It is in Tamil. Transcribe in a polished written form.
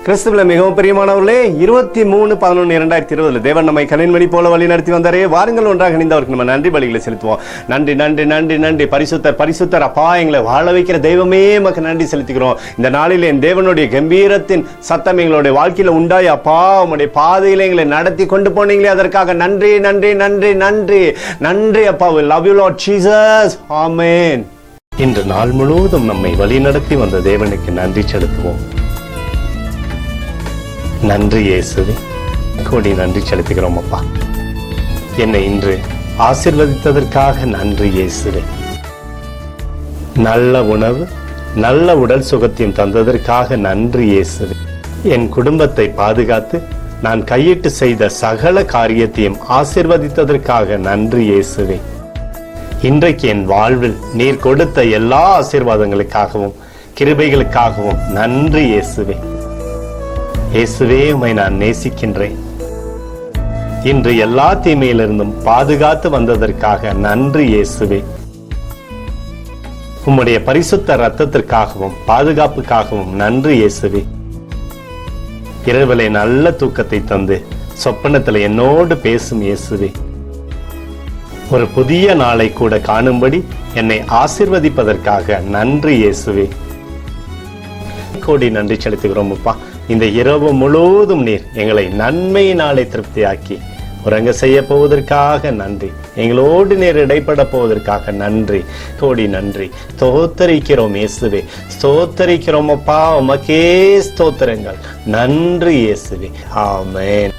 கிறிஸ்துவில் மிகவும் பிரியமானவர்களே, 23/11/2020 தேவன் நம்மை கனின்மணி போல வழி நடத்தி வந்தாரே. வாருங்கள் ஒன்றாக இணைந்தவருக்கு நம்ம நன்றி பலிகளை செலுத்துவோம். நன்றி நன்றி நன்றி நன்றி. பரிசுத்தர் பரிசுத்தர் அப்பா, எங்களை வாழ வைக்கிற தெய்வமே நமக்கு நன்றி செலுத்துகிறோம். இந்த நாளில் என் தேவனுடைய கம்பீரத்தின் சத்தம் எங்களுடைய வாழ்க்கையில உண்டாய் அப்பா, உங்களுடைய பாதையில எங்களை நடத்தி கொண்டு போனீங்களே, அதற்காக நன்றி நன்றி நன்றி நன்றி நன்றி அப்பா. We love you Lord Jesus. Amen. இன்று நாள் முழுவதும் நம்மை வழி நடத்தி வந்த தேவனுக்கு நன்றி செலுத்துவோம். நன்றி இயேசுவே, கோடி நன்றி செலுத்துகிறோம் அப்பா. என்னை இன்று ஆசீர்வதித்ததற்காக நன்றி இயேசுவே. நல்ல உணவு, நல்ல உடல் சுகத்தையும் தந்ததற்காக நன்றி இயேசுவே. என் குடும்பத்தை பாதுகாத்து நான் கையிட்டு செய்த சகல காரியத்தையும் ஆசீர்வதித்ததற்காக நன்றி இயேசுவே. இன்றைக்கு என் வாழ்வில் நீர் கொடுத்த எல்லா ஆசீர்வாதங்களுக்காகவும் கிருபைகளுக்காகவும் நன்றி இயேசுவே. இயேசுவே, உம்மை நான் நேசிக்கின்றேன். இன்று எல்லா தீமையிலிருந்தும் பாதுகாத்து வந்ததற்காக நன்றி இயேசுவே. உம்முடைய பரிசுத்த இரத்தத்திற்காகவும் பாதுகாப்புக்காகவும் நன்றி இயேசுவே. இரவிலே நல்ல தூக்கத்தை தந்து சொப்பனத்தில் என்னோடு பேசும் இயேசுவே. ஒரு புதிய நாளை கூட காணும்படி என்னை ஆசீர்வதிப்பதற்காக நன்றி இயேசுவே. கோடி நன்றி செலுத்துகிறோம் அப்பா. இந்த இரவு முழுவதும் நீர் எங்களை நன்மையினாலே திருப்தியாக்கி உறங்க செய்ய போவதற்காக நன்றி. எங்களோடு நீர் இடைப்பட போவதற்காக நன்றி. கோடி நன்றி. ஸ்தோத்தரிக்கிறோம் இயேசுவே, ஸ்தோத்தரிக்கிறோம் அப்பா. உமக்கே ஸ்தோத்திரங்கள். நன்றி இயேசுவே. ஆமென்.